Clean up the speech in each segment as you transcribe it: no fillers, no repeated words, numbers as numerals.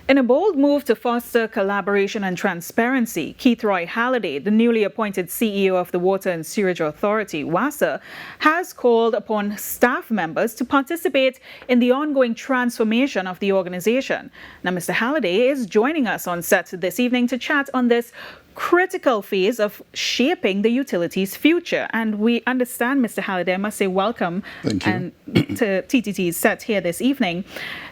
In a bold move to foster collaboration and transparency, Keithroy Halliday, the newly appointed CEO of the Water and Sewage Authority, WASA, has called upon staff members to participate in the ongoing transformation of the organization. Now, Mr. Halliday is joining us on set this evening to chat on this critical phase of shaping the utility's future. And we understand, Mr. Halliday, I must say welcome and to TTT's set here this evening.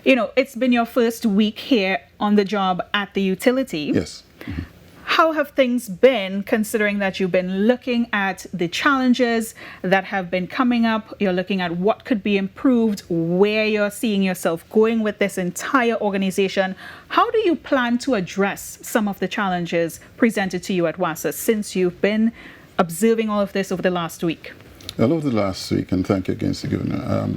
You know, it's been your first week here on the job at the utility. Yes. How have things been, considering that you've been looking at the challenges that have been coming up? You're looking at what could be improved, where you're seeing yourself going with this entire organization. How do you plan to address some of the challenges presented to you at WASA since you've been observing all of this over the last week? Well, over the last week, and thank you again, Mr. Governor,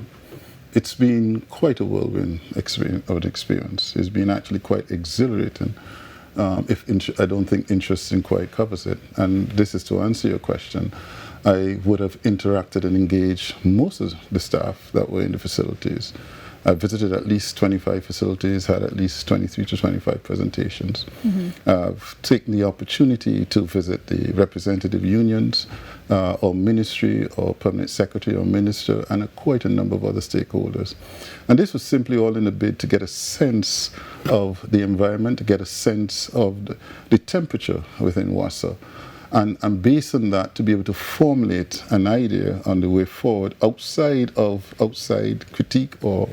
it's been quite a whirlwind experience. It's been actually quite exhilarating. I don't think interesting quite covers it. And this is to answer your question. I would have interacted and engaged most of the staff that were in the facilities. I visited at least 25 facilities, had at least 23 to 25 presentations. I've taken the opportunity to visit the representative unions or ministry or permanent secretary or minister and quite a number of other stakeholders. And this was simply all in a bid to get a sense of the environment, to get a sense of the temperature within WASA. And based on that, to be able to formulate an idea on the way forward outside critique or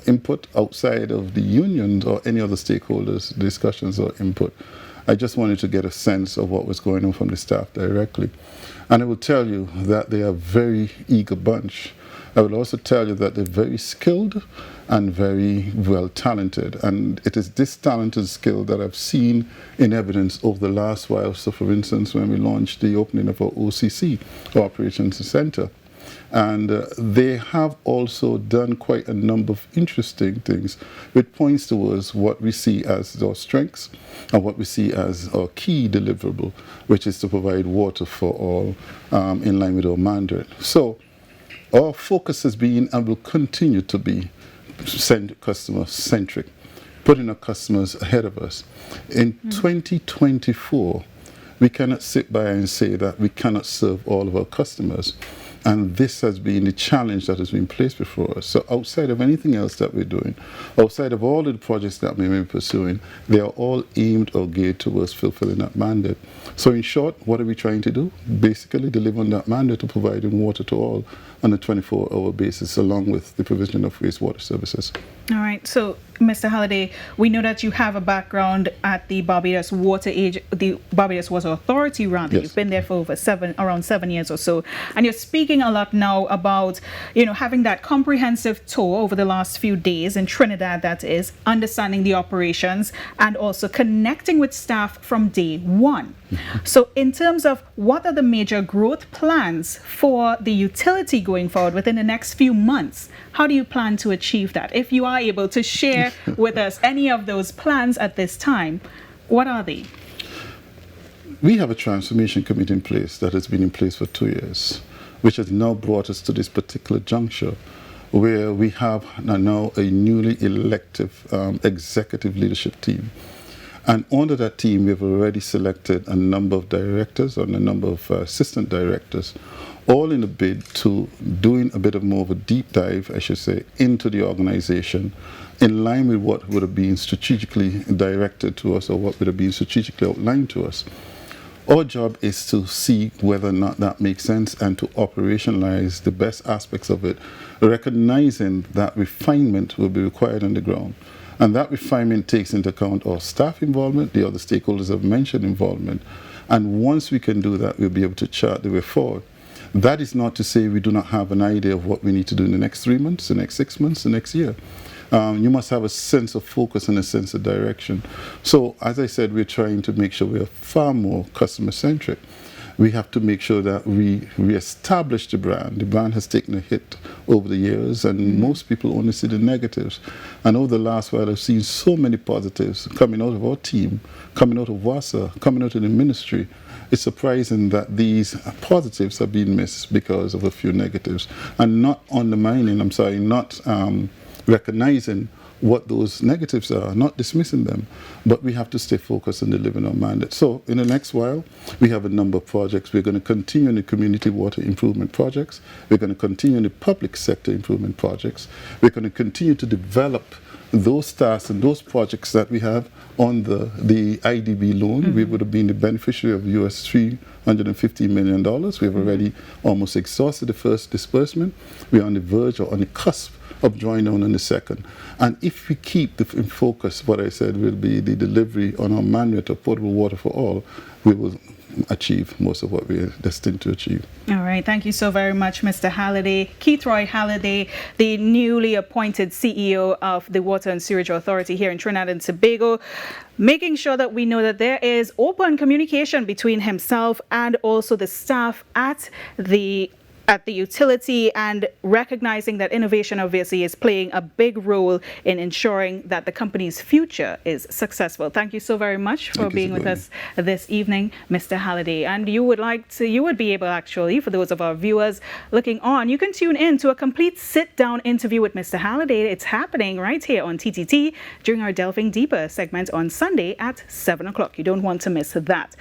input, outside of the unions or any other stakeholders' discussions or input. I just wanted to get a sense of what was going on from the staff directly. And I will tell you that they are a very eager bunch. I will also tell you that they're very skilled and very well talented. And it is this talent and skill that I've seen in evidence over the last while. So for instance, when we launched the opening of our OCC, our Operations Center, and they have also done quite a number of interesting things, which points towards what we see as our strengths and what we see as our key deliverable, which is to provide water for all in line with our mandate. So our focus has been and will continue to be customer-centric, putting our customers ahead of us. In 2024, we cannot sit by and say that we cannot serve all of our customers. And this has been the challenge that has been placed before us. So outside of anything else that we're doing, outside of all of the projects that we may be pursuing, they are all aimed or geared towards fulfilling that mandate. So in short, what are we trying to do? Basically deliver on that mandate of providing water to all on a 24-hour basis, along with the provision of wastewater services. All right. So, Mr. Halliday, we know that you have a background at the Barbados Water Authority, rather. Yes. You've been there for around 7 years or so. And you're speaking a lot now about, having that comprehensive tour over the last few days in Trinidad, that is, understanding the operations and also connecting with staff from day one. So in terms of what are the major growth plans for the utility going forward within the next few months, how do you plan to achieve that? If you are able to share with us any of those plans at this time, what are they? We have a transformation committee in place that has been in place for 2 years, which has now brought us to this particular juncture where we have now a newly elected executive leadership team. And under that team, we've already selected a number of directors and a number of assistant directors, all in a bid to doing a bit of more of a deep dive, I should say, into the organization in line with what would have been strategically directed to us or what would have been strategically outlined to us. Our job is to see whether or not that makes sense and to operationalize the best aspects of it, recognizing that refinement will be required on the ground. And that refinement takes into account our staff involvement, the other stakeholders have mentioned involvement. And once we can do that, we'll be able to chart the way forward. That is not to say we do not have an idea of what we need to do in the next 3 months, the next 6 months, the next year. You must have a sense of focus and a sense of direction. So, as I said, we're trying to make sure we are far more customer-centric. We have to make sure that we reestablish the brand. The brand has taken a hit over the years, and most people only see the negatives. And over the last while, I've seen so many positives coming out of our team, coming out of WASA, coming out of the ministry. It's surprising that these positives have been missed because of a few negatives, and not recognizing what those negatives are, not dismissing them, but we have to stay focused on delivering our mandate. So in the next while, we have a number of projects. We're going to continue in the community water improvement projects. We're going to continue in the public sector improvement projects. We're going to continue to develop those tasks and those projects that we have on the IDB loan. We would have been the beneficiary of US $350 million. We've already almost exhausted the first disbursement. We're on the verge or on the cusp of drawing down on the second. And if we keep in focus, what I said will be the delivery on our mandate of potable water for all, we will achieve most of what we are destined to achieve. All right. Thank you so very much, Mr. Halliday. Keithroy Halliday, the newly appointed CEO of the Water and Sewage Authority here in Trinidad and Tobago, making sure that we know that there is open communication between himself and also the staff at the utility, and recognizing that innovation obviously is playing a big role in ensuring that the company's future is successful. Thank you so very much for being with us this evening, Mr. Halliday. And you would be able, actually, for those of our viewers looking on, you can tune in to a complete sit-down interview with Mr. Halliday. It's happening right here on TTT during our Delving Deeper segment on Sunday at 7 o'clock. You don't want to miss that.